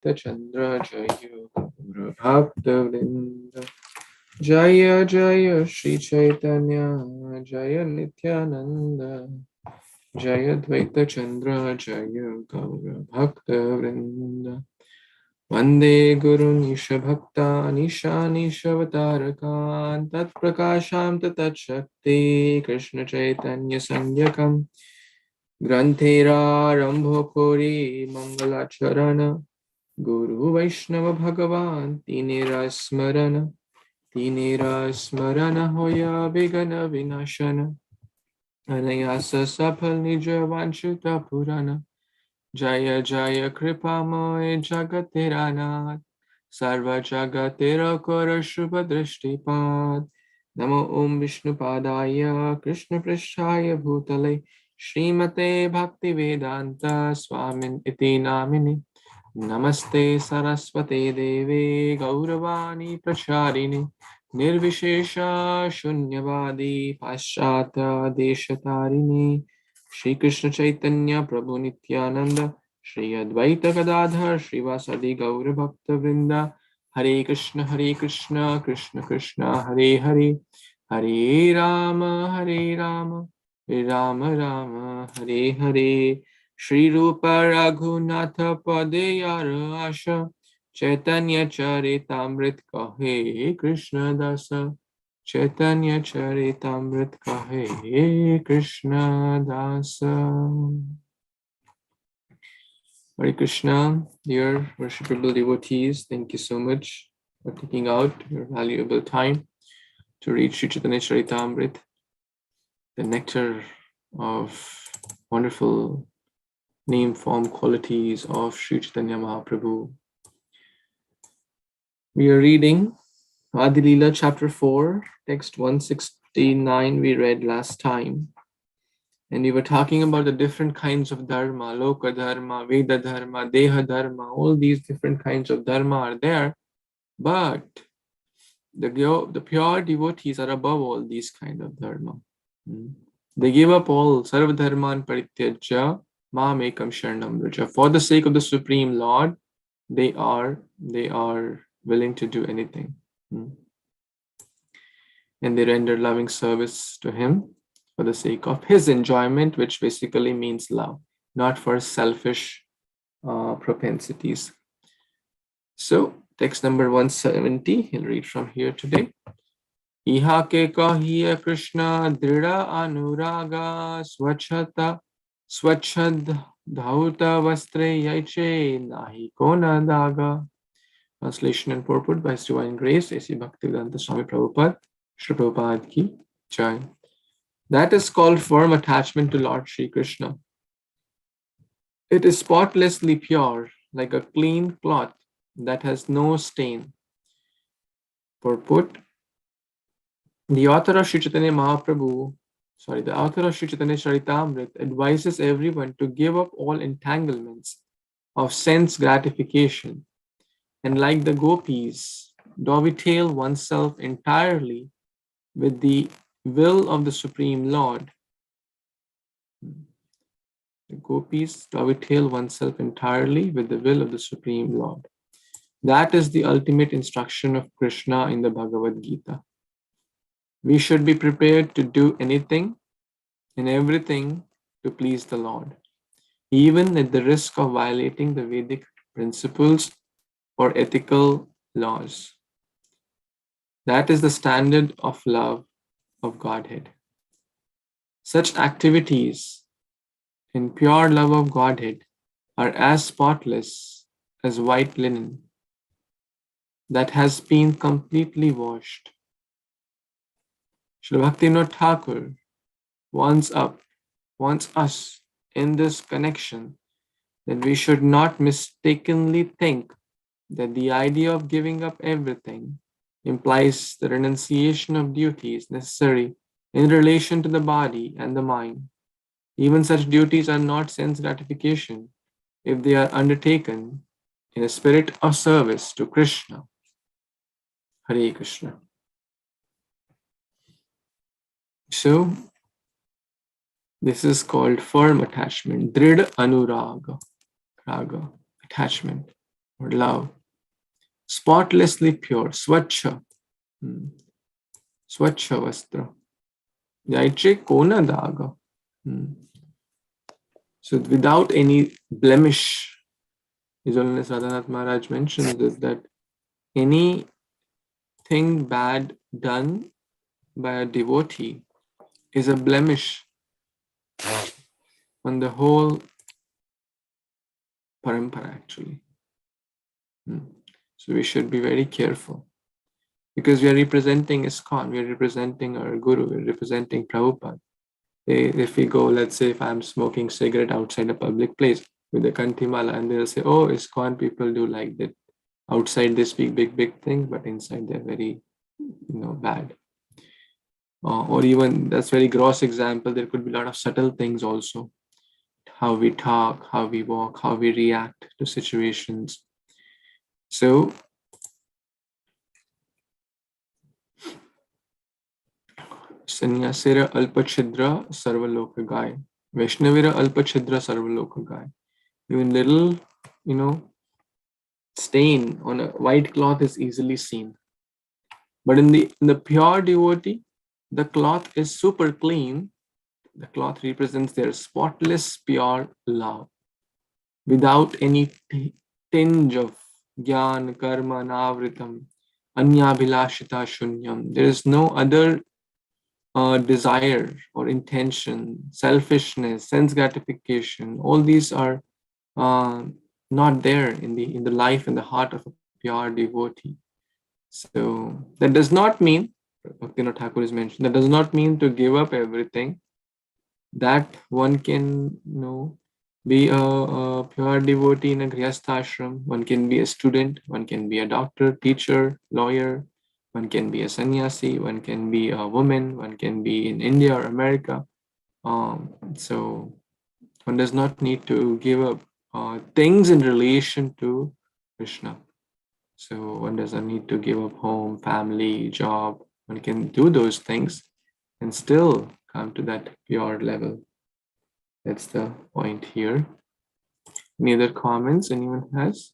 Dvaita Chandra Jaya Gaura Bhakta Vrinda Jaya Jaya Shri Chaitanya Jaya Nityananda Jaya Dvaita Chandra Jaya Gaura Bhakta Vrinda Vande Guru Nisha Bhakta Nisha Nishavatarakan Tat Prakasham Tat Shakti Krishna Chaitanya Sanyakam Granthera Rambhopuri Mangalacharana Guru Vaishnava Bhagavan Tinera Smarana Hoya Vigana Vinashana Anayasa Sapal Nija Vanchuta Purana Jaya Jaya Kripa Moe Jagatirana Sarva Jagatira Kora Shubha Drishtipad Namo Om Vishnu Padaya Krishna Prishthaya Bhutale Srimate Bhakti Vedanta Swamin Iti Namini Namaste Saraswate Deve Gauravani Pracharini Nirvishesha Shunyavadi Paschata Deshatarini Shri Krishna Chaitanya Prabhu Nityananda Shri Advaita Gadadhar Srivasadi Gaura Bhakta Vrinda Hare Krishna Krishna Krishna Hare Hare Hare Rama Rama Rama Hare Hare Shri Rupa Raghunatha Padeyara Asha Chaitanya Charitamrit Kahe Krishna Dasa Chaitanya Charitamrit Kahe Krishna Dasa. Hare Krishna, dear worshipable devotees, thank you so much for taking out your valuable time to read Sri Chaitanya Charitamrit, the nectar of wonderful name, form, qualities of Sri Chaitanya Mahaprabhu. We are reading Adi Lila chapter 4, text 169 we read last time. And we were talking about the different kinds of dharma, Loka dharma, Veda dharma, Deha dharma, all these different kinds of dharma are there. But the pure devotees are above all these kind of dharma. They give up all sarva dharman parityajya mam ekam sharanam vraja. For the sake of the Supreme Lord, they are willing to do anything. And they render loving service to him for the sake of his enjoyment, which basically means love, not for selfish propensities. So, text number 170, he'll read from here today. Iha ke kahiya Kṛṣṇa drida anuraga swachhad dhauta vastre yaiche nahi kona daga. Translation and purport by His Divine Grace, A.C. Bhaktivedanta Swami Prabhupada, Shri Prabhupada ki Jai. That is called firm attachment to Lord Shri Krishna. It is spotlessly pure, like a clean cloth that has no stain. Purport: the author of Sri Chaitanya Charitamrita advises everyone to give up all entanglements of sense gratification and, like the gopis, dovetail oneself entirely with the will of the Supreme Lord. The gopis dovetail oneself entirely with the will of the Supreme Lord. That is the ultimate instruction of Kṛṣṇa in the Bhagavad Gita. We should be prepared to do anything and everything to please the Lord, even at the risk of violating the Vedic principles or ethical laws. That is the standard of love of Godhead. Such activities in pure love of Godhead are as spotless as white linen that has been completely washed. Srila Bhaktivinoda Thakur warns us in this connection that we should not mistakenly think that the idea of giving up everything implies the renunciation of duties necessary in relation to the body and the mind. Even such duties are not sense gratification if they are undertaken in a spirit of service to Kṛṣṇa. Hare Krishna. So, this is called firm attachment, drid anuraga, raga, attachment. or love. Spotlessly pure, swacha. Swacha vastra. Yaiche kona daga. So without any blemish, His Holiness Radhanath Maharaj mentions that anything bad done by a devotee is a blemish on the whole parampara actually. So we should be very careful because we are representing ISKCON, we are representing our Guru, we are representing Prabhupada. If we go, let's say if I'm smoking cigarette outside a public place with a kantimala and they'll say, oh, ISKCON people do like that. Outside they speak big things, but inside they're very, bad. Or even, that's very gross example, there could be a lot of subtle things also. How we talk, how we walk, how we react to situations. So, Sannyasira alpachidra sarvaloka gai. Vaishnavira alpachidra sarvaloka gai. Even little, stain on a white cloth is easily seen. But in the pure devotee, the cloth is super clean. The cloth represents their spotless, pure love, without any tinge of jnana, karma, navritam, anyabhilashita shunyam. There is no other desire or intention, selfishness, sense gratification. All these are not there in the life and the heart of a pure devotee. So that does not mean, Bhaktivinoda Thakur is mentioned, that does not mean to give up everything. That one can, be a pure devotee in a grihastha ashram. One can be a student, one can be a doctor, teacher, lawyer, one can be a sannyasi, one can be a woman, one can be in India or America. So one does not need to give up things in relation to Krishna. So one doesn't need to give up home, family, job. One can do those things and still come to that pure level. That's the point here. Any other comments anyone has?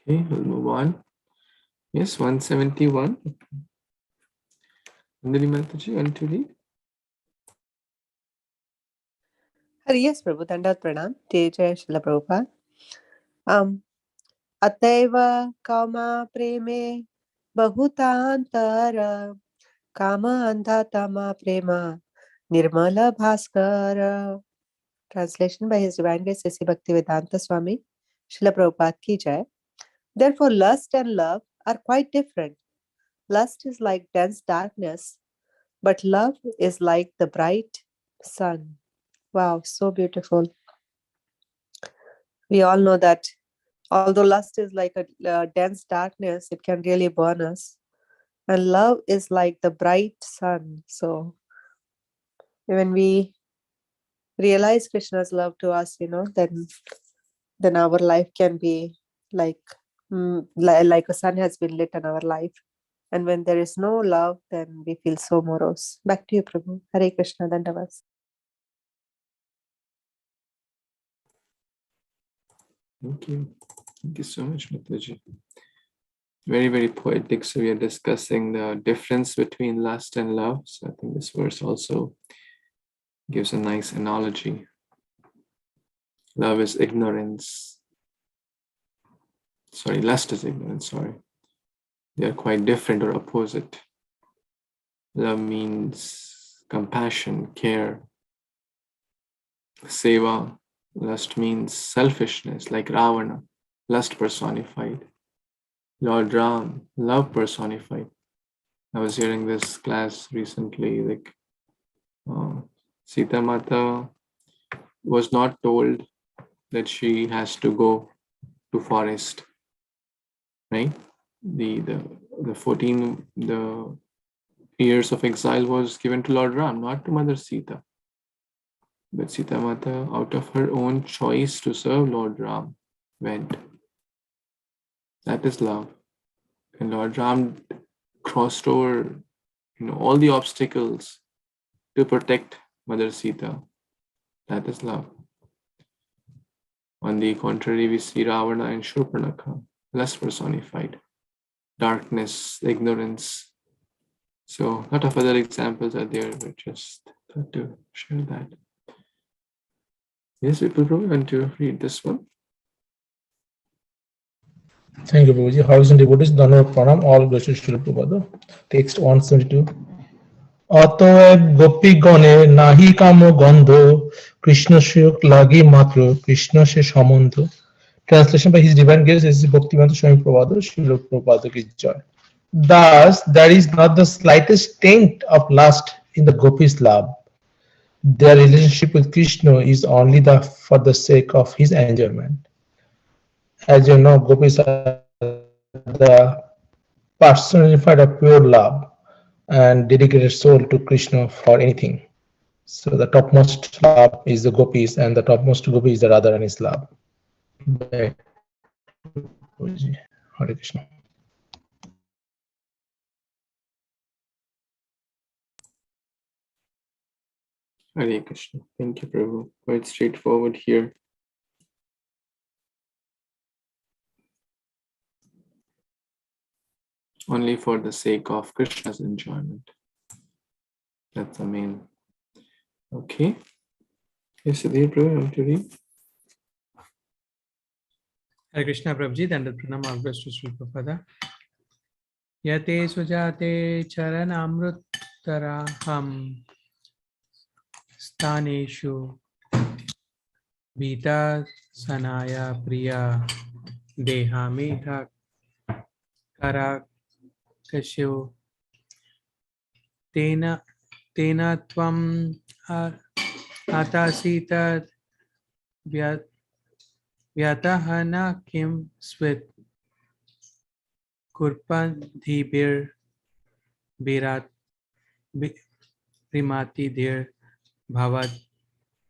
Okay, we'll move on. Yes, 171. Andali Mataji, want to read? Yes, Prabhu, Dandat Pranam, Jai Jai Srila Prabhupada. Ataiva kama preme bahutantara kama andhatama prema nirmala bhaskara. Translation by His Divine Grace A.C. Bhaktivedanta Swami, Srila Prabhupada Ki Jai. Therefore, lust and love are quite different. Lust is like dense darkness, but love is like the bright sun. Wow, so beautiful. We all know that although lust is like a dense darkness, it can really burn us. And love is like the bright sun. So when we realize Krishna's love to us, then our life can be like a sun has been lit in our life. And when there is no love, then we feel so morose. Back to you, Prabhu. Hare Krishna, Dandavas. Thank you. Thank you so much, Mataji. Very, very poetic. So we are discussing the difference between lust and love. So I think this verse also gives a nice analogy. Love is ignorance. Sorry, lust is ignorance, sorry. They are quite different or opposite. Love means compassion, care. Seva, lust means selfishness, like Ravana, lust personified. Lord Ram, love personified. I was hearing this class recently, like Sita Mata was not told that she has to go to forest, right? The 14 years of exile was given to Lord Ram, not to Mother Sita. But Sita Mata, out of her own choice to serve Lord Ram, went. That is love. And Lord Ram crossed over, all the obstacles to protect Mother Sita. That is love. On the contrary, we see Ravana and Shurpanakha, less personified. Darkness, ignorance. So a lot of other examples are there, but just thought to share that. Yes, we will probably want to read this one. Thank you, Prabhuji. House and devotees, Dhanava Pranam, all blessed Srila Prabhupada. Text 172. অতএব গোপীগণের নাহি কাম গন্ধ কৃষ্ণ সুখ লাগি মাত্র কৃষ্ণ সে সম্বন্ধ. Translation by His Divine Grace, this is Bhaktivedanta Swami Prabhupada, Srila Prabhupada ki joy. Thus, there is not the slightest taint of lust in the gopis' love. Their relationship with Krishna is only for the sake of his enjoyment. As you know, gopis are the personified of pure love and dedicated soul to Krishna for anything. So the topmost love is the gopis, and the topmost gopi is the Radha Rani's love. Hare Krishna. Hare Krishna. Thank you, Prabhu. Quite straightforward here. Only for the sake of Krishna's enjoyment. That's the main. Okay. Yes, Sudhir, Prabhu, you want to read? Hare Krishna, Prabhuji, and Pranam Agras to Sri Prabhupada. Yate sujate charanamrutaraham staneshu Vita sanaya priya dehamita karakashu tena tvam atasita vyatahana kim swit kurpan dhibir birat primati dhir bhavat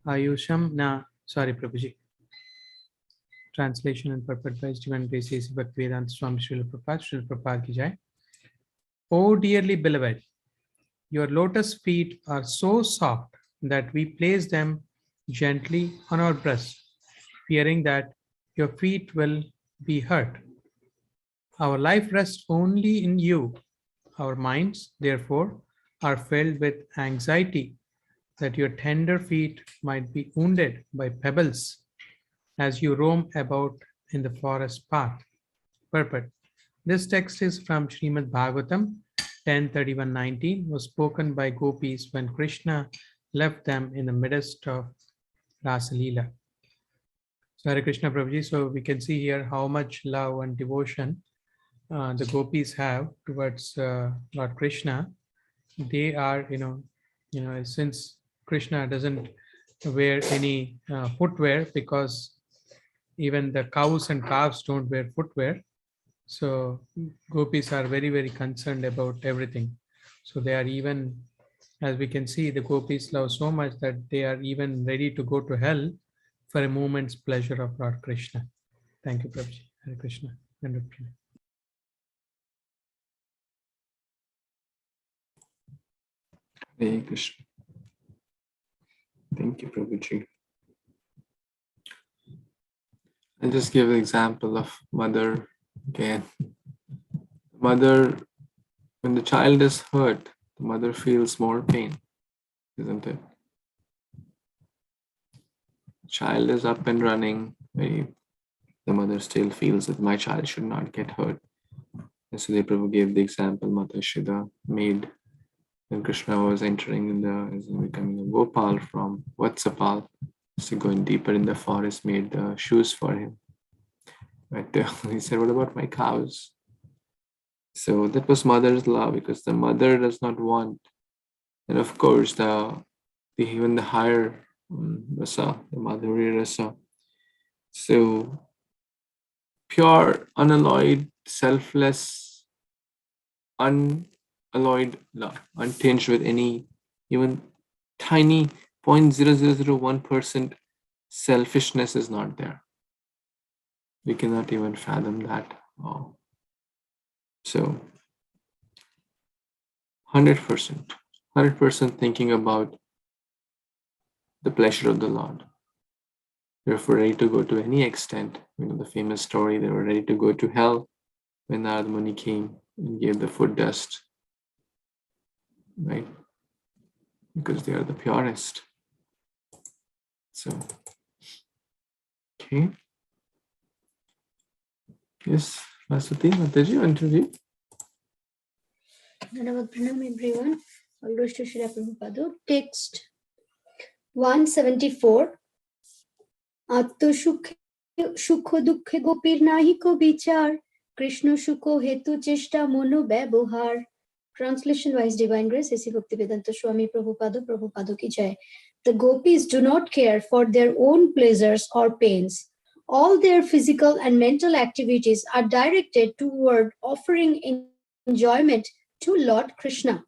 ayusham na. Sorry, Prabhuji. Translation and purport by His Divine Grace, A.C. Bhaktivedanta Swami Srila Prabhupada, Srila Prabhupada ki jai. O dearly beloved, your lotus feet are so soft that we place them gently on our breast, fearing that your feet will be hurt. Our life rests only in you. Our minds, therefore, are filled with anxiety that your tender feet might be wounded by pebbles as you roam about in the forest path. Purport. This text is from Śrīmad-Bhāgavatam 10:31-19, was spoken by gopis when Krishna left them in the midst of Rasa Lila. So Hare Krishna, Prabhuji. So we can see here how much love and devotion the gopis have towards Lord Krishna. They are, since Krishna doesn't wear any footwear, because even the cows and calves don't wear footwear. So gopis are very, very concerned about everything. So they are even, as we can see, the gopis love so much that they are even ready to go to hell for a moment's pleasure of Lord Krishna. Thank you, Prabhuji. Hare Krishna. Hare Krishna. Thank you, Prabhuji. I'll just give an example of mother again. Mother, when the child is hurt, the mother feels more pain, isn't it? Child is up and running, the mother still feels that my child should not get hurt. And so the Prabhu gave the example, Mata Shida made when Krishna was entering becoming a Gopal from Vatsapal, so going deeper in the forest, made the shoes for him. But he said, what about my cows? So that was mother's love, because the mother does not want. And of course, even the higher rasa, the Madhurya rasa. So pure, unalloyed, selfless, unalloyed love, untinged with any even tiny 0.0001% selfishness is not there. We cannot even fathom that. Oh. So 100% thinking about the pleasure of the Lord. They're ready to go to any extent. You know, the famous story, they were ready to go to hell when Narad Muni came and gave the foot dust, right? Because they are the purest. So, okay. Yes, Vasuti, Mataji, want to read? Namaste Pranam everyone. All goes to Srila Prabhupada. Text 174. Atto sukho dukhe gopir nahi ko bichar. Krishna sukho hetu cheshta mono ব্যবহার. Translation wise Divine Grace, A.C. Bhaktivedanta Swami Prabhupada ki jai. The gopis do not care for their own pleasures or pains. All their physical and mental activities are directed toward offering enjoyment to Lord Krishna.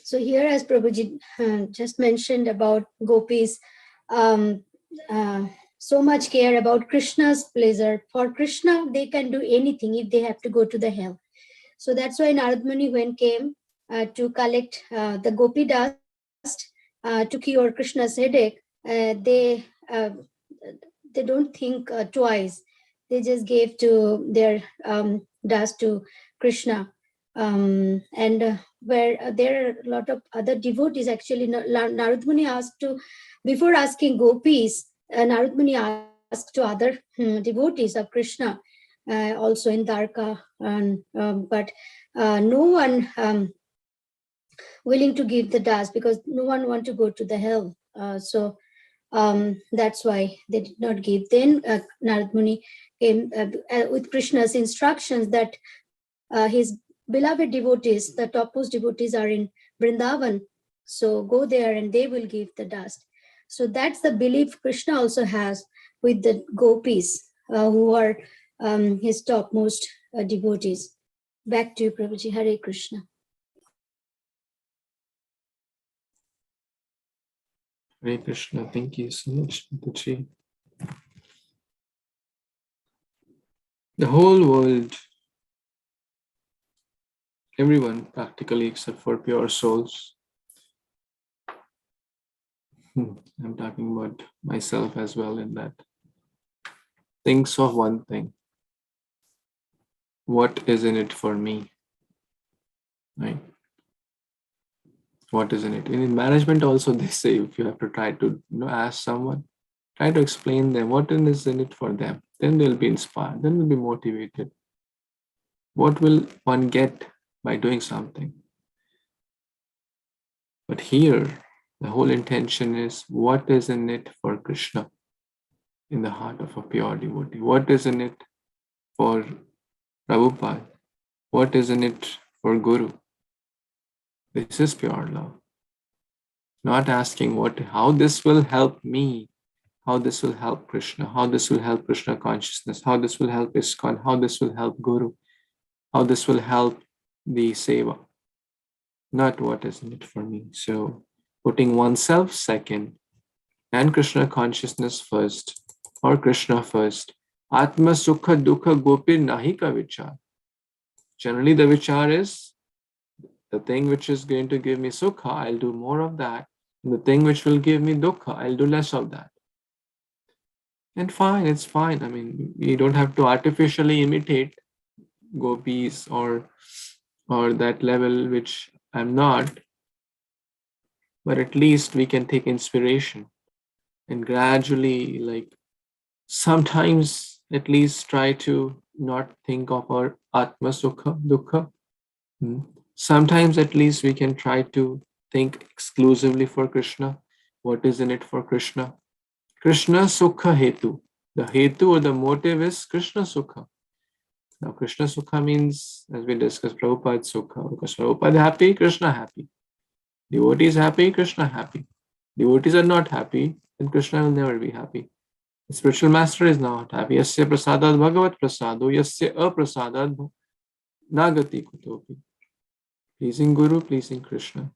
So here, as Prabhuji just mentioned about gopis, so much care about Krishna's pleasure. For Krishna, they can do anything if they have to go to the hell. So that's why Narad Muni, when came to collect the gopi dust to cure Krishna's headache, they don't think twice. They just gave to their dust to Krishna. And where there are a lot of other devotees, actually, Narad Muni asked to, before asking gopis, Narad Muni asked to other devotees of Krishna, also in Dwarka, but no one willing to give the dust because no one want to go to the hell. So that's why they did not give. Then Narad Muni came with Krishna's instructions that his beloved devotees, the topmost devotees, are in Vrindavan. So go there and they will give the dust. So that's the belief Krishna also has with the gopis who are his topmost devotees. Back to you, Prabhuji. Hare Krishna. Hare Krishna. Thank you so much, Mataji. The whole world, everyone practically except for pure souls. I'm talking about myself as well in that. Thinks of one thing. What is in it for me? Right? What is in it? In management also they say if you have to try to ask someone, try to explain them what is in it for them. Then they'll be inspired. Then they'll be motivated. What will one get by doing something? But here, the whole intention is what is in it for Krishna in the heart of a pure devotee? What is in it for Prabhupada? What is in it for Guru? This is pure love. Not asking how this will help me, how this will help Krishna, how this will help Krishna consciousness, how this will help ISKCON, how this will help Guru, how this will help the Seva. Not what is in it for me. So putting oneself second and Krishna consciousness first or Krishna first. Atma sukha dukha gopir nahi ka vichar. Generally the vichar is the thing which is going to give me sukha, I'll do more of that. And the thing which will give me dukkha, I'll do less of that. And fine, it's fine. I mean, we don't have to artificially imitate gopis or that level which I'm not, but at least we can take inspiration and gradually, like sometimes at least try to not think of our Atma Sukha, Dukkha. Sometimes at least we can try to think exclusively for Krishna. What is in it for Krishna? Krishna Sukha Hetu. The Hetu or the motive is Krishna Sukha. Now Krishna Sukha means, as we discussed, Prabhupada Sukha. Because Prabhupada happy, Krishna happy. Devotee is happy, Krishna happy. Devotees are not happy, then Krishna will never be happy. The spiritual master is not happy. Yasya prasadad bhagavat prasado, yasya aprasadad nagati kutopi. Pleasing Guru, pleasing Krishna.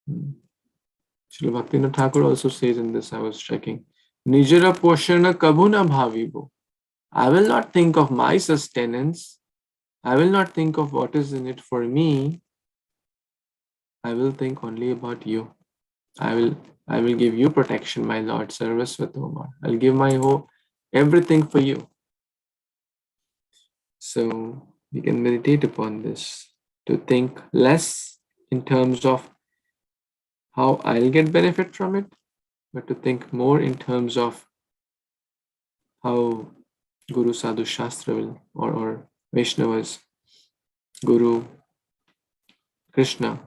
Srila Bhaktivinoda Thakur also says in this, I was checking, Nijara poshana kabhuna bhavibo. I will not think of my sustenance. I will not think of what is in it for me. I will think only about you. I I will give you protection, my Lord, Sarvasvatomar. I'll give my whole everything for you. So we can meditate upon this, to think less in terms of how I'll get benefit from it, but to think more in terms of how Guru Sadhu Shastra will, or Vaishnavas, Guru, Kṛṣṇa.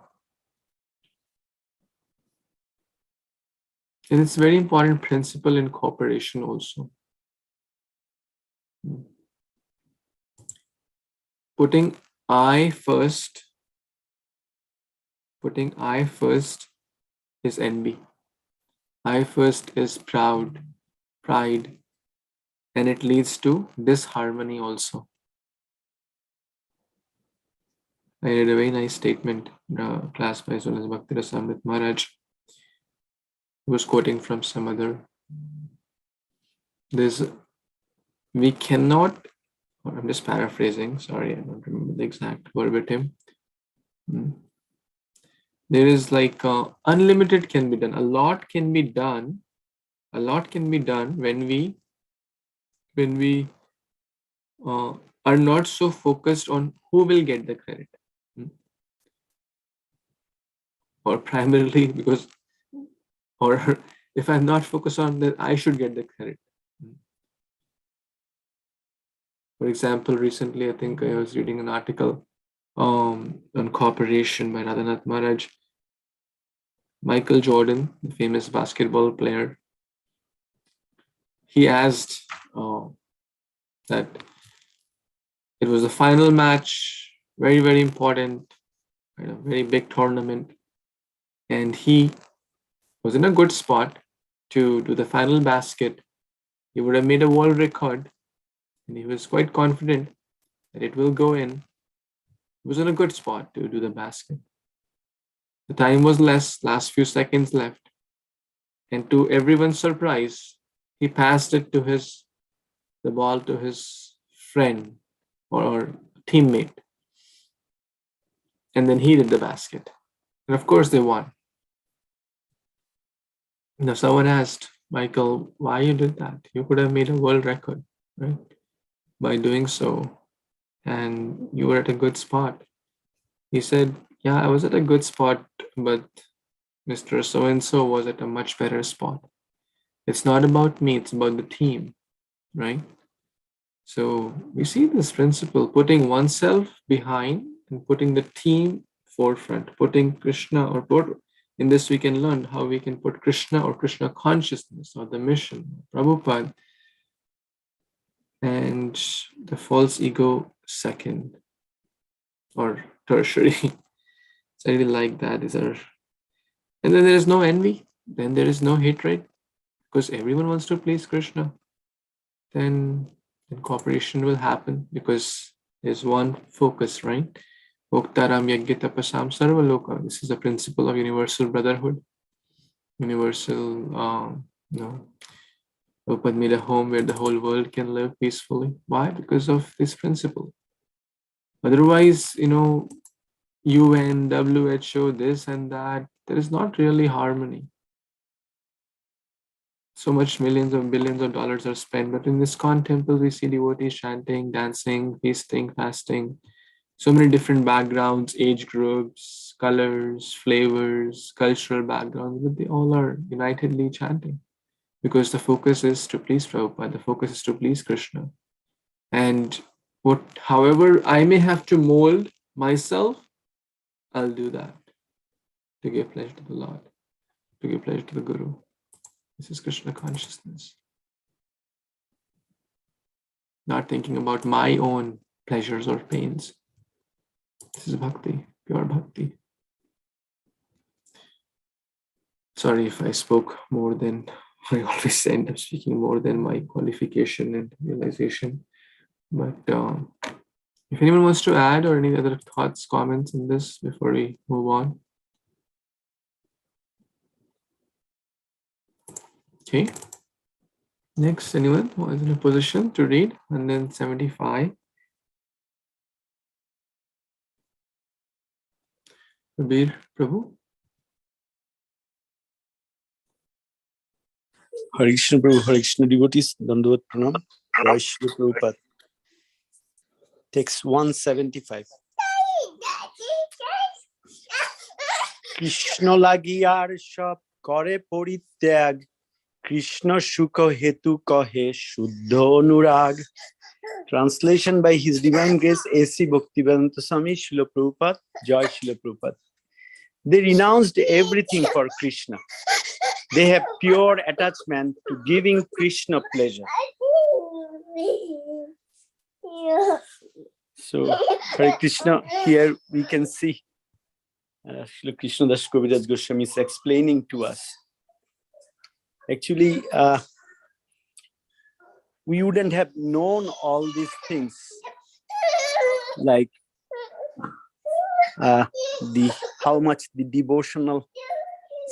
And it's a very important principle in cooperation also. Putting I first is envy. I first is pride, and it leads to disharmony also. I read a very nice statement in a class by Swanas Bhakti Rasamrit Maharaj. He was quoting from some other. We cannot, or I'm just paraphrasing, sorry, I don't remember the exact verbatim. There is like unlimited can be done. A lot can be done when we are not so focused on who will get the credit. Or primarily because, or if I'm not focused on that, I should get the credit. For example, recently, I think I was reading an article on cooperation by Radhanath Maharaj. Michael Jordan, the famous basketball player, he asked that it was the final match, very, very important, very big tournament. And he was in a good spot to do the final basket. He would have made a world record, and he was quite confident that it will go in. He was in a good spot to do the basket. The time was last few seconds left. And to everyone's surprise, he passed it to the ball to his friend or teammate. And then he did the basket. And of course they won. Now someone asked Michael, why you did that? You could have made a world record, right? By doing so. And you were at a good spot. He said, yeah, I was at a good spot, but Mr. So-and-so was at a much better spot. It's not about me, it's about the team, right? So we see this principle, putting oneself behind and putting the team forefront, putting Kṛṣṇa, or in this we can learn how we can put Kṛṣṇa or Kṛṣṇa consciousness or the mission, Prabhupada, and the false ego second or tertiary. So I really like that. And then there is no envy, then there is no hatred, because everyone wants to please Kṛṣṇa. Then cooperation will happen because there's one focus, right? Oktaram yagya tapasam sarva loka. This is the principle of universal brotherhood, universal, Prabhupada made a home where the whole world can live peacefully. Why? Because of this principle. Otherwise, UN, WHO, this and that, there is not really harmony. So much millions of billions of dollars are spent, but in ISKCON temple, we see devotees chanting, dancing, feasting, fasting, so many different backgrounds, age groups, colors, flavors, cultural backgrounds, but they all are unitedly chanting because the focus is to please Prabhupada, the focus is to please Kṛṣṇa. And however I may have to mold myself, I'll do that to give pleasure to the Lord, to give pleasure to the Guru. This is Kṛṣṇa consciousness. Not thinking about my own pleasures or pains. This is bhakti, pure bhakti. Sorry if I spoke more than, I always end up speaking more than my qualification and realization. But if anyone wants to add or any other thoughts, comments in this before we move on. Okay. Next, anyone who is in a position to read 175. Kabir Prabhu. Hare Krishna Prabhu, Hare Krishna devotees, Dandavat Pranam, Jai Shri Prabhupada. Text 175. Krishna লাগিয়ার সব করে পরিত্যাগ, কৃষ্ণ সুখ হেতু কহে শুদ্ধ অনুরাগ. Translation by His Divine Grace A.C. Bhaktivedanta Swami Srila Prabhupada, Jai Srila Prabhupada. They renounced everything for Krishna. They have pure attachment to giving Krishna pleasure. So, Hare Krishna, here we can see Srila Krishna Das Kaviraj Goswami is explaining to us. Actually, we wouldn't have known all these things, like how much the devotional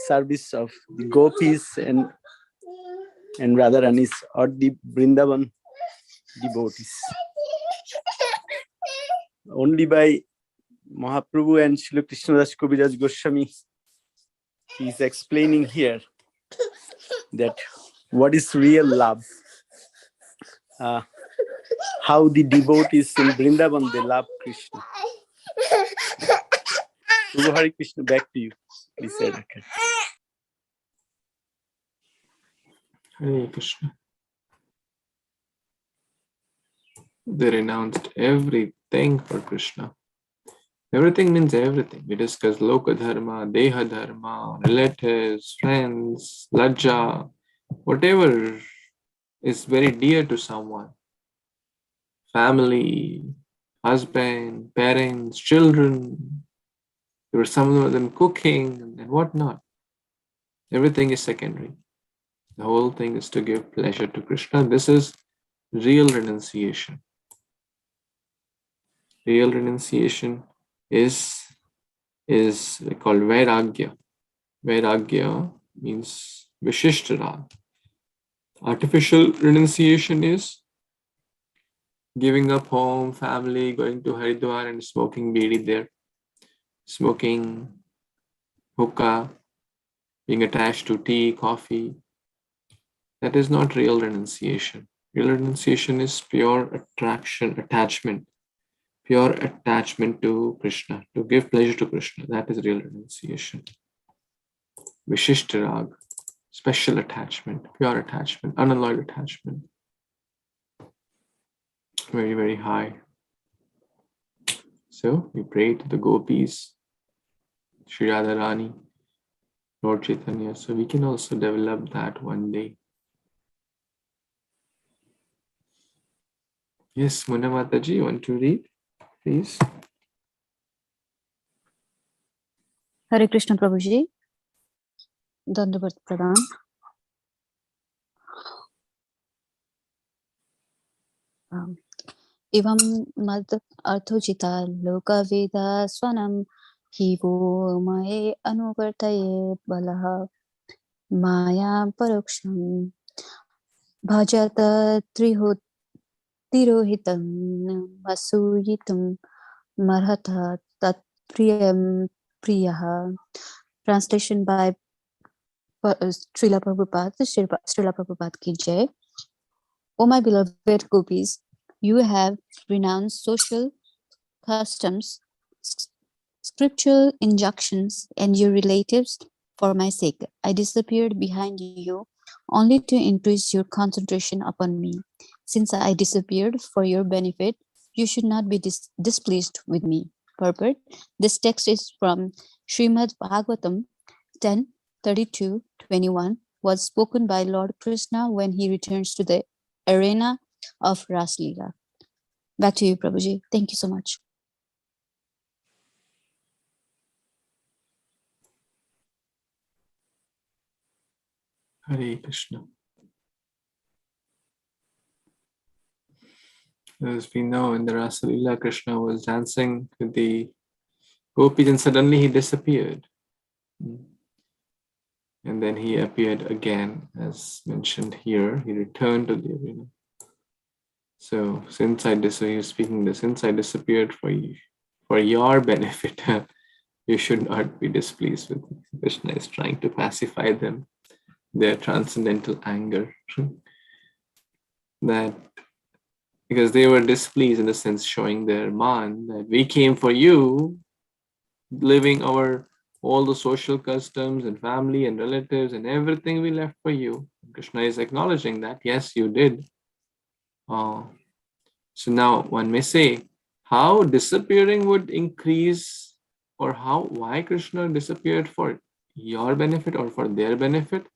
service of the gopis and Radharanis or the Vrindavan devotees. Only by Mahaprabhu and Srila Krishna Das Kaviraj Goswami, he is explaining here that what is real love, how the devotees in Vrindavan, they love Krishna. Prabhu, Hare Krishna, back to you. Please say that. Hare Krishna. They renounced everything for Krishna. Everything means everything. We discuss Loka Dharma, Deha Dharma, relatives, friends, Lajja, whatever is very dear to someone. Family, husband, parents, children. There were some of them cooking and whatnot. Everything is secondary. The whole thing is to give pleasure to Krishna. This is real renunciation. Real renunciation is called Vairagya. Vairagya means Vishishtara. Artificial renunciation is giving up home, family, going to Haridwar and smoking bidi there, smoking hookah, being attached to tea, coffee. That is not real renunciation. Real renunciation is pure attachment, pure attachment to Krishna, to give pleasure to Krishna. That is real renunciation. Vishishtarag, special attachment, pure attachment, unalloyed attachment. Very, very high. So we pray to the gopis, Shri Radharani, Lord Chaitanya, so we can also develop that one day. Yes, Muna Mataji, you want to read, please? Hare Krishna Prabhuji. Dandavat Pradhan. Ivam mad arthojita loka veda swanam hivo mae anuvartaye balaha maya paroksham bhajata tirohitam masuyitam marhata tat priyam priyaha. Translation by Srila Prabhupada, Srila Prabhupada ki jai. O my beloved gopis, you have renounced social customs, scriptural injunctions, and your relatives for my sake. I disappeared behind you only to increase your concentration upon me. Since I disappeared for your benefit, you should not be displeased with me. Purport. This text is from Śrīmad-Bhāgavatam 10:32-21, was spoken by Lord Kṛṣṇa when he returns to the arena of Ras Lila. Back to you, Prabhuji. Thank you so much. Hare Krishna. As we know, in the Rasa Lila, Krishna was dancing with the gopis and suddenly he disappeared. And then he appeared again, as mentioned here. He returned to the arena. So since I disappeared for your benefit, you should not be displeased with me. Krishna is trying to pacify them. their transcendental anger. That because they were displeased, in the sense showing their man that we came for you, living all the social customs and family and relatives and everything we left for you. Krishna is acknowledging that, yes, you did. So now one may say, how disappearing would increase, or why Krishna disappeared, for your benefit or for their benefit?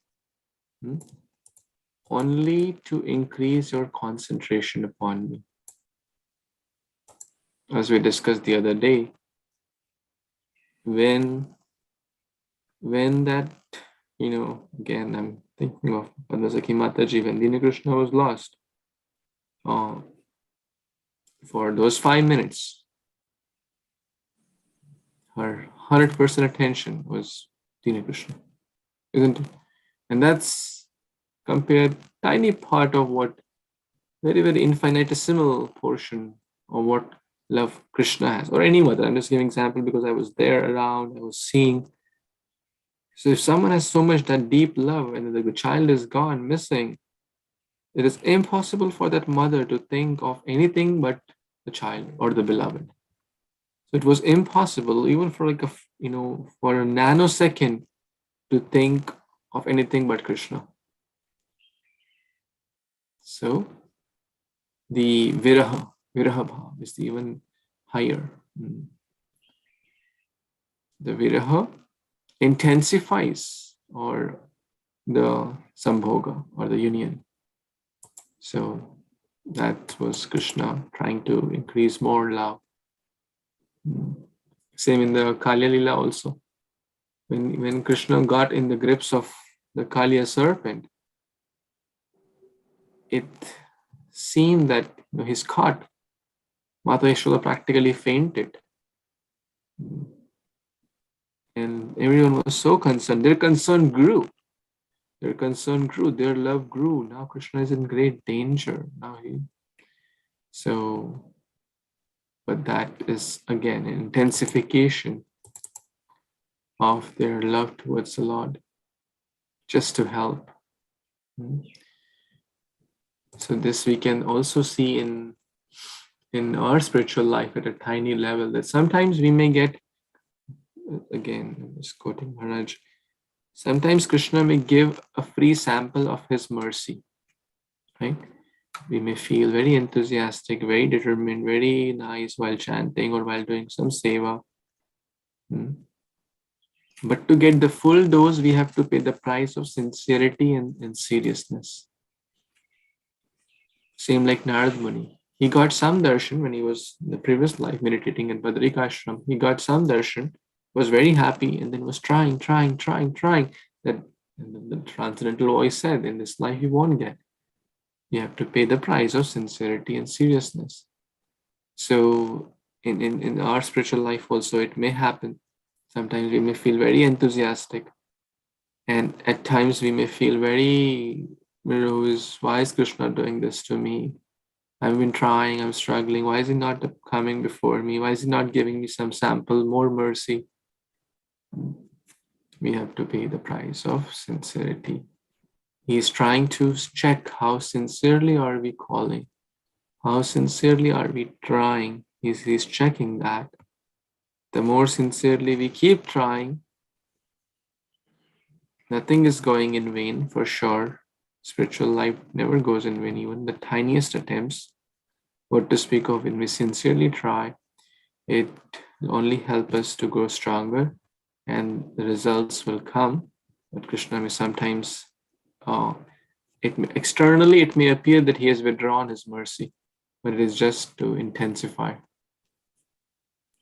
Only to increase your concentration upon me. As we discussed the other day, when that, again, I'm thinking of Padmasakhi Mataji, when Dina Krishna was lost, for those 5 minutes, her 100% attention was Dina Krishna, isn't it? And that's compared tiny part of what very, very infinitesimal portion of what love Krishna has, or any mother. I'm just giving example because I was there around, I was seeing. So if someone has so much that deep love and the child is gone, missing, it is impossible for that mother to think of anything but the child or the beloved. So it was impossible, even for like for a nanosecond, to think of anything but Krishna. So the viraha bhav is even higher. The viraha intensifies, or the sambhoga, or the union. So that was Krishna trying to increase more love. Same in the Kalya Lila also. When Krishna got in the grips of the Kalya serpent, it seemed that he's caught. Mata Yashoda practically fainted. And everyone was so concerned. Their concern grew. Their love grew. Now Krishna is in great danger. But that is again an intensification of their love towards the Lord, just to help. So this we can also see in our spiritual life at a tiny level, that sometimes we may get, again, I'm just quoting Maharaj, sometimes Krishna may give a free sample of his mercy, right? We may feel very enthusiastic, very determined, very nice while chanting or while doing some seva. But to get the full dose, we have to pay the price of sincerity and seriousness. Same like Narad Muni. He got some darshan when he was in the previous life meditating in Badrikashram. He got some darshan, was very happy, and then was trying. That the transcendental voice said, in this life you won't get. You have to pay the price of sincerity and seriousness. So in our spiritual life also, it may happen. Sometimes we may feel very enthusiastic, and at times we may feel very, why is Krishna doing this to me? I've been trying, I'm struggling. Why is he not coming before me? Why is he not giving me some sample, more mercy? We have to pay the price of sincerity. He's trying to check how sincerely are we calling, how sincerely are we trying. He's checking that. The more sincerely we keep trying, nothing is going in vain, for sure. Spiritual life never goes in vain, even the tiniest attempts. What to speak of when we sincerely try, it will only help us to grow stronger, and the results will come. But Krishna may sometimes, externally it may appear that he has withdrawn his mercy, but it is just to intensify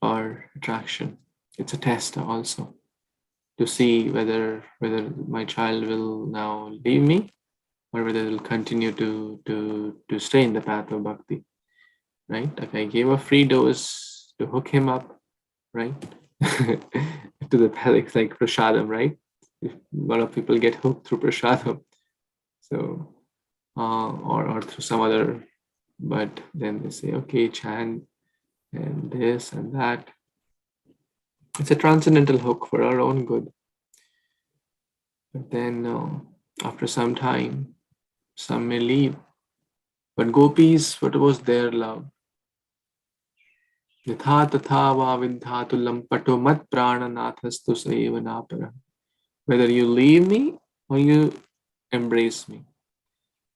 our attraction. It's a test also, to see whether my child will now leave me, or whether it will continue to stay in the path of bhakti, right? Like I gave a free dose to hook him up, right? To the path, like prasadam, right? A lot of people get hooked through prasadam, so or through some other, but then they say, okay, chant and this and that. It's a transcendental hook for our own good. But then After some time, some may leave. But gopis, what was their love? Yatha tatha va vidhatu lampato mat prananathastu saeva napara. Whether you leave me or you embrace me.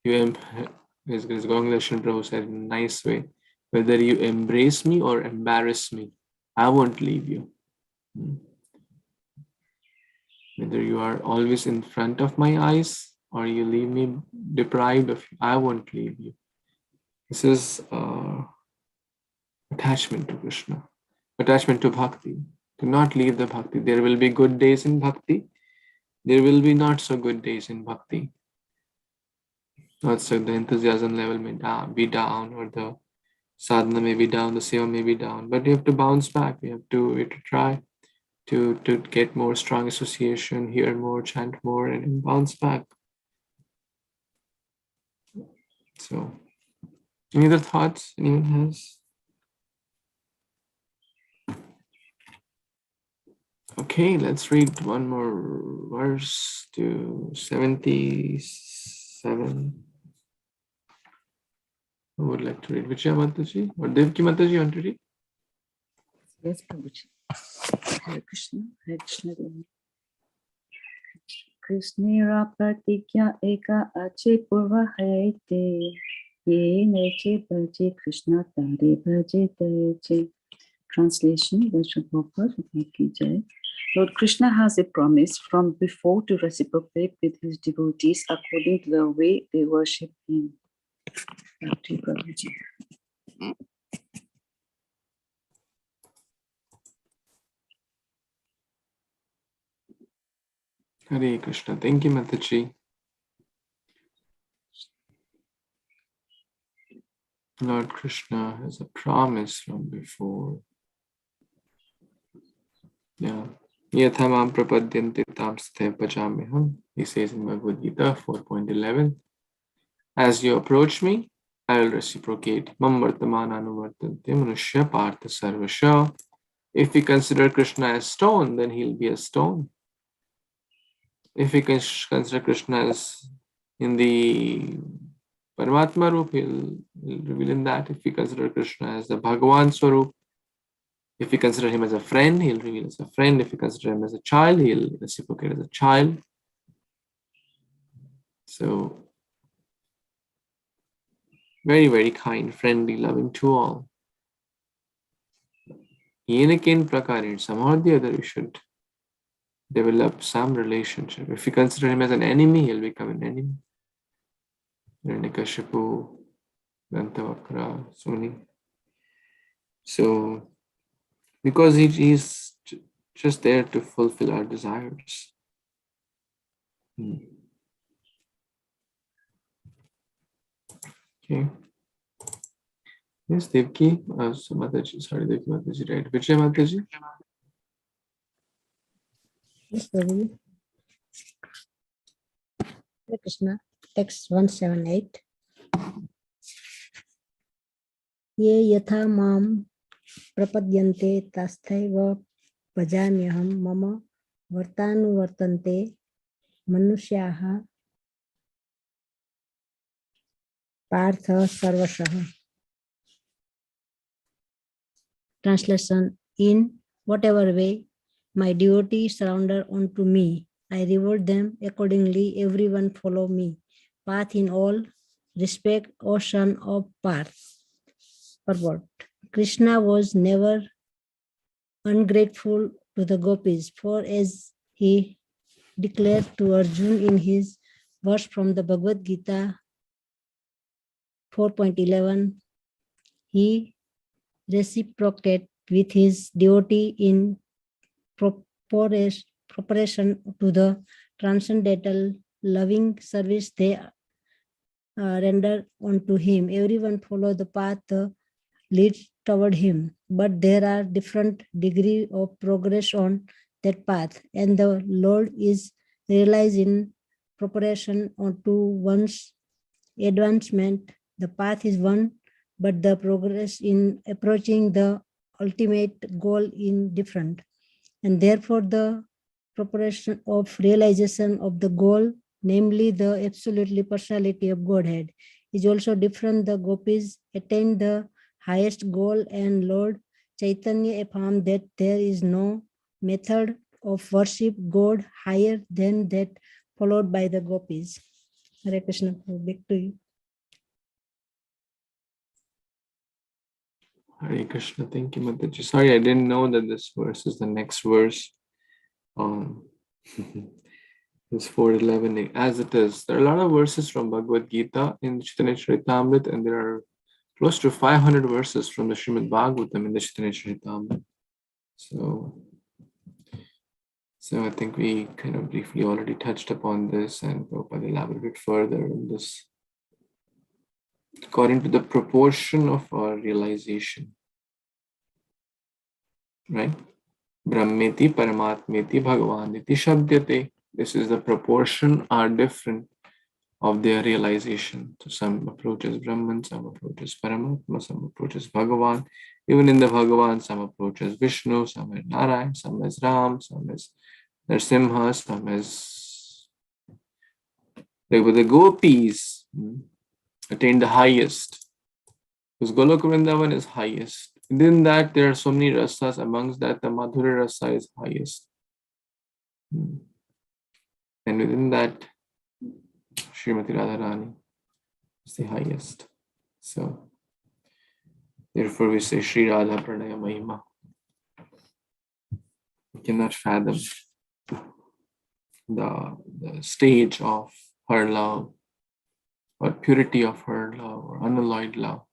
His Congregation Prabhu said in a nice way, whether you embrace me or embarrass me, I won't leave you. Whether you are always in front of my eyes or you leave me deprived of you, I won't leave you. This is attachment to Krishna, attachment to bhakti. Do not leave the bhakti. There will be good days in bhakti. There will be not so good days in bhakti. Not so the enthusiasm level may be down, or the sadhana may be down, the seva may be down. But you have to bounce back. You have to try to get more strong association, hear more, chant more, and bounce back. So, any other thoughts anyone has? Okay, let's read one more verse to 77. Who would like to read? Vijaya Mataji or Devki Mataji, you want to read? Yes, Prabhuji. Hare Krishna, Hare Krishna. Krishnera pratigya eka ache purva hayate ye neche bhaje Krishna tare bhaje teche. Translation by Srila Prabhupada ki jai. Lord Krishna has a promise from before to reciprocate with his devotees according to the way they worship him. Back to you, Prabhuji. Hare Krishna. Thank you, Mataji. Lord Krishna has a promise from before. Yeah. Yathamam prapadyanti tamsthe pajamiham. He says in Bhagavad Gita 4.11. As you approach me, I will reciprocate. Mam vartamana anuvartante manushya partha sarvasha. If we consider Krishna as stone, then he'll be a stone. If we consider Krishna as in the Paramatma Rup, he'll reveal in that. If we consider Krishna as the Bhagavan Swarup, if we consider him as a friend, he'll reveal as a friend. If we consider him as a child, he'll reciprocate as a child. So, very, very kind, friendly, loving to all. Yenakin prakarin, somehow or the other, you should develop some relationship. If you consider him as an enemy, he'll become an enemy. Hiranyakashipu, Dantavakra, so many. So, because he's just there to fulfill our desires. Okay. Yes, Devki, so Mataji, sorry, Devki Mataji, right? Vijaya Mataji? Yes, Prabhuji. Hare Krishna, text 178. Ye yatha mam prapadyante tasthaiva bhajamyaham mama vartanuvartante manusyaha partha sarvashaha. Translation: in whatever way my devotees surrender unto me, I reward them accordingly. Everyone follow me. Path in all respect, ocean of Parth. Purport: Krishna was never ungrateful to the gopis, for as he declared to Arjuna in his verse from the Bhagavad Gita 4.11, he reciprocated with his devotee in proportion to the transcendental loving service they render unto him. Everyone follow the path leads toward him, but there are different degrees of progress on that path, and the Lord is realized in proportion onto one's advancement. The path is one, but the progress in approaching the ultimate goal is different, and therefore the proportion of realization of the goal namely the absolutely personality of Godhead, is also different. The gopis attained the highest goal, and Lord Chaitanya affirmed that there is no method of worship God higher than that followed by the gopis. Hare Krishna, back to you. Hare Krishna. Thank you, Mataji. Sorry, I didn't know that this verse is the next verse. It's 4:11. As it is, there are a lot of verses from Bhagavad Gita in Chaitanya Charitamrita, and there are close to 500 verses from the Śrīmad-Bhāgavatam in the Chaitanya Charitamrita. So I think we kind of briefly already touched upon this, and Prabhupada elaborated further on this. According to the proportion of our realization, right? Brahmeti Paramatmeti Bhagavaniti Shabdyate. This is the proportion are different of their realization. So some approaches Brahman, some approaches Paramatma, some approaches Bhagavan. Even in the Bhagavan, some approaches Vishnu, some as Narayan, some as Ram, some as Narsimha, some as the gopis attain the highest. Because Goloka Vrindavan is highest. Within that, there are so many rasas. Amongst that, the Madhura rasa is highest. And within that, Srimati Radharani is the highest. So, therefore, we say Sri Radha Pranaya Mahima. You cannot fathom the stage of her love, or purity of her love, or unalloyed love.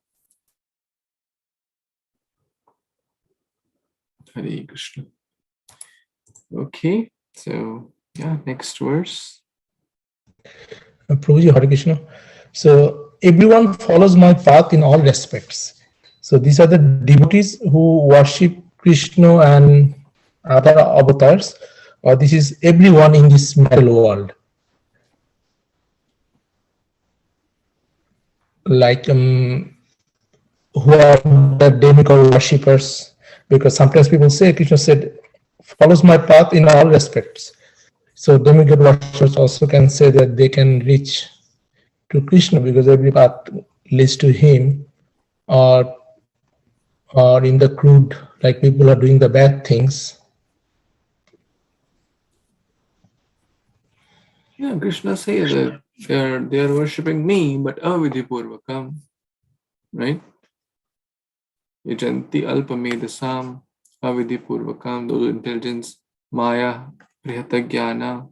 Hare Krishna. Okay, so yeah, next verse. Prabhuji, Hare Krishna. So everyone follows my path in all respects. So these are the devotees who worship Krishna and other avatars. This is everyone in this material world. Like who are the demigod worshippers? Because sometimes people say, Krishna said, follows my path in all respects. So demigod worshippers also can say that they can reach to Krishna because every path leads to him, or in the crude, like people are doing the bad things. Yeah, Krishna says that they are worshipping me, but avidhipurvakam, right? Yajanti alpamedasam avidhipurvakam, those intelligence, maya, prihata jnana.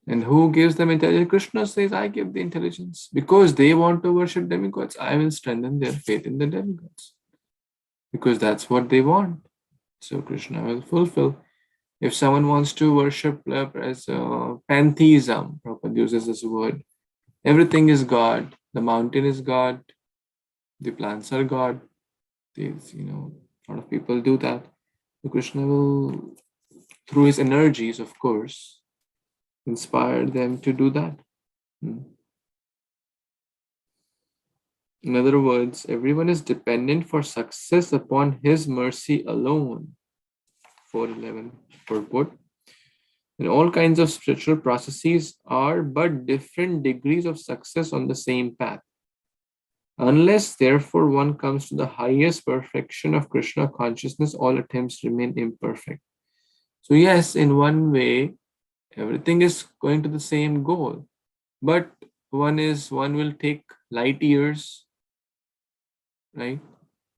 And who gives them intelligence? Krishna says, I give the intelligence. Because they want to worship demigods, I will strengthen their faith in the demigods. Because that's what they want. So Krishna will fulfill. If someone wants to worship as pantheism, Prabhupada uses this word, everything is God. The mountain is God. The plants are God. These, a lot of people do that. So Krishna will, through his energies, of course, inspire them to do that. In other words, everyone is dependent for success upon his mercy alone. 4:11 purport. And all kinds of spiritual processes are but different degrees of success on the same path. Unless, therefore, one comes to the highest perfection of Krishna consciousness, all attempts remain imperfect. So yes, in one way, everything is going to the same goal, but one will take light years, right?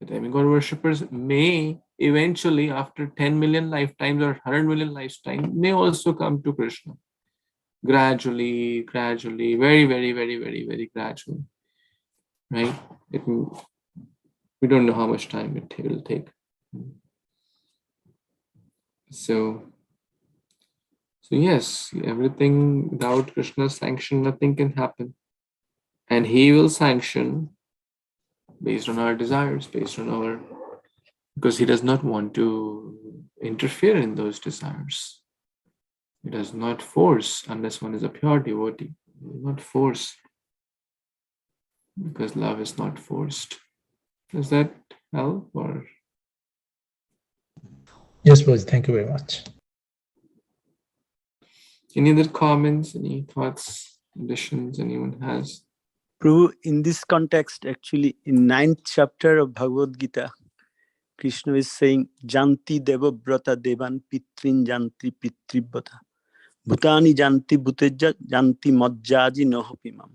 The demigod worshippers may eventually, after 10 million lifetimes or 100 million lifetimes, may also come to Krishna. Gradually, very, very, very, very, very gradually, right? We don't know how much time it will take. So yes, everything without Krishna's sanction, nothing can happen. And he will sanction based on our desires, because he does not want to interfere in those desires. He does not force, unless one is a pure devotee. He will not force, because love is not forced. Does that help? Or Yes, Prabhuji, thank you very much. Any other comments, any thoughts, additions anyone has? Prabhu, in this context, actually, in 9th chapter of Bhagavad Gita, Krishna is saying, Janti devabrata devan pitrin janti pitribhata. Bhutani janti bhuteja janti majjaji nohopimam.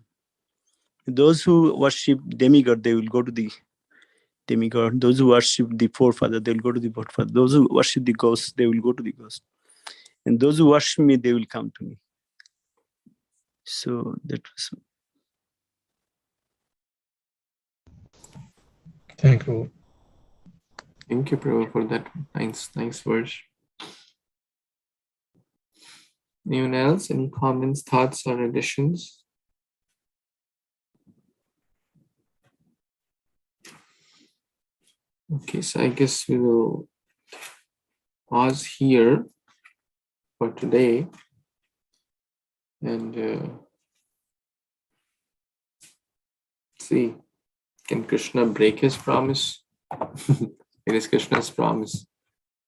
Those who worship demigod, they will go to the demigod. Those who worship the forefather, they will go to the forefather. Those who worship the ghost, they will go to the ghost. And those who worship me, they will come to me. So that was. Thank you. Thank you, Prabhu, for that nice verse. Anyone else? Any comments, thoughts, or additions? Okay, so I guess we will pause here for today. And see, can Krishna break his promise? It is Krishna's promise.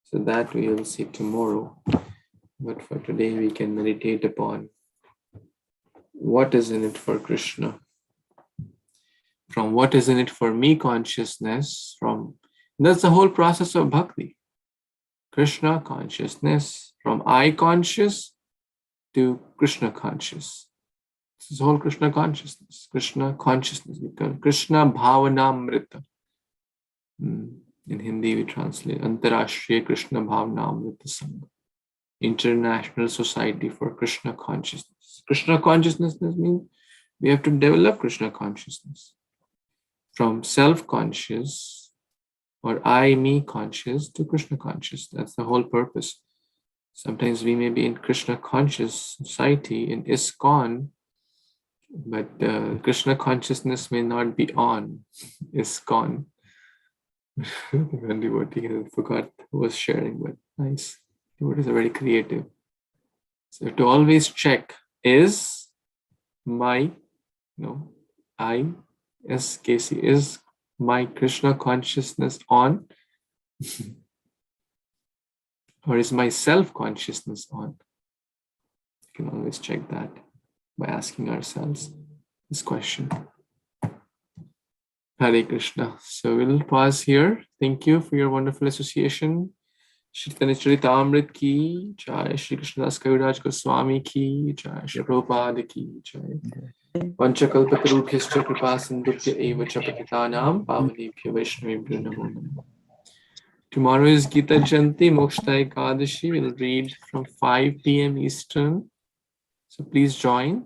So that we will see tomorrow. But for today, we can meditate upon what is in it for Krishna. From what is in it for me consciousness, that's the whole process of bhakti. Krishna consciousness, from I conscious to Krishna conscious. This is whole Krishna consciousness. Krishna consciousness. Krishna-Bhavanamrita. In Hindi we translate Antarashtriya Krishna Bhavanamrita Sangha. International Society for Krishna Consciousness. Krishna consciousness means we have to develop Krishna consciousness. From self-conscious or I, me conscious to Krishna conscious. That's the whole purpose. Sometimes we may be in Krishna conscious society in ISKCON, but Krishna consciousness may not be on ISKCON. One devotee, I forgot who was sharing, but nice. Devotees are very creative. So to always check, is my, ISKC, is my Krishna consciousness on? Or is my self-consciousness on? You can always check that by asking ourselves this question. Hare Krishna. So we'll pause here. Thank you for your wonderful association. Shri Charitamrit ki jai, Shri Krishnadas Kaviraj Goswami ki jai, Shri Prabhupada ki jai. Panchakalpatarubhyascha kripa sindhubhya eva cha patitanam pavanebhyo vaishnavebhyo namo namo. Tomorrow is Gita Janti, Moksha Ekadashi. We'll read from 5 p.m. Eastern. So please join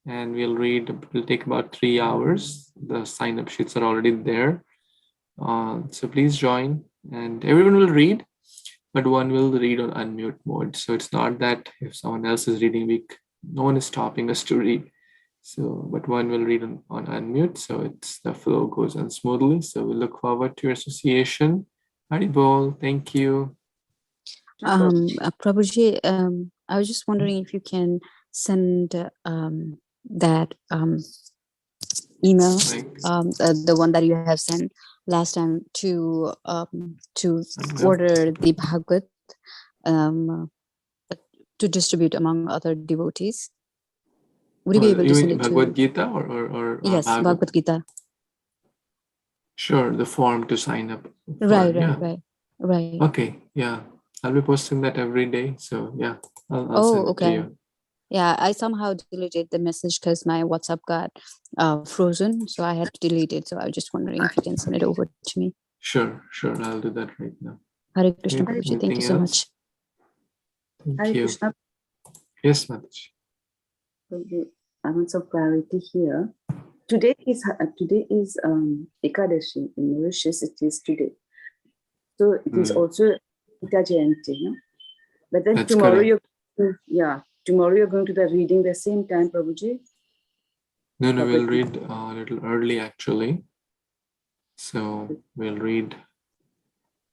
and we'll read. It'll take about 3 hours. The sign-up sheets are already there. So please join and everyone will read, but one will read on unmute mode. So it's not that if someone else is reading, no one is stopping us to read. So, but one will read on unmute. So the flow goes on smoothly. So we look forward to your association. Haribol, thank you. Prabhuji, I was just wondering if you can send that email, the one that you have sent last time to order the Bhagavad to distribute among other devotees. Would you be able to send it Bhagavad Gita or yes, Bhagavad Gita? Sure, the form to sign up. Right. Okay, yeah. I'll be posting that every day. So yeah, I'll send it to you. Yeah, I somehow deleted the message because my WhatsApp got frozen. So I had to delete it. So I was just wondering if you can send it over to me. Sure. I'll do that right now. Hare Krishna, Prabhuji. Thank you so much. Thank you. Krishna. Yes, Mataji. I want some clarity here. Today is Ekadashi in Mauritius. It is today, so it is also Gita Jayanti, no? But then That's tomorrow correct. Tomorrow you're going to the reading the same time, Prabhuji. No, we'll read a little early actually. So we'll read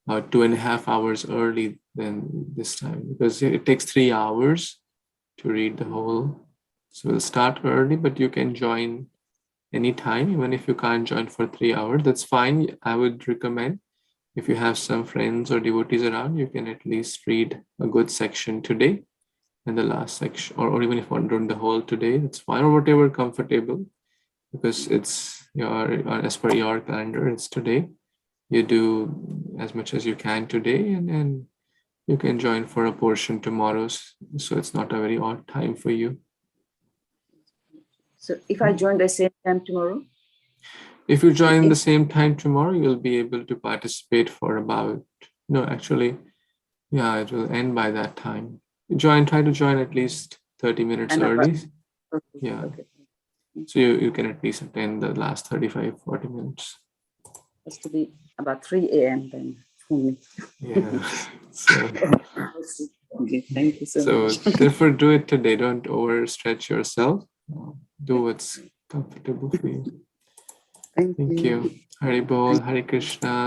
2.5 hours early than this time because it takes 3 hours to read the whole. So we'll start early, but you can join anytime, even if you can't join for 3 hours, that's fine. I would recommend if you have some friends or devotees around, you can at least read a good section today in the last section, or even if you want during the whole today, that's fine, or whatever comfortable, because it's as per your calendar, it's today. You do as much as you can today, and then you can join for a portion tomorrow, so it's not a very odd time for you. So if I join the same time tomorrow? If you join the same time tomorrow, you'll be able to participate for about, no, actually, yeah, it will end by that time. Try to join at least 30 minutes early. Okay. Yeah. Okay. So you can at least attend the last 35, 40 minutes. Has to be about 3 a.m. then for me. Yeah. So, Okay, thank you so much. therefore, do it today. Don't overstretch yourself. Do what's comfortable for you. Thank Thank you. Hari Bol, Hari Krishna.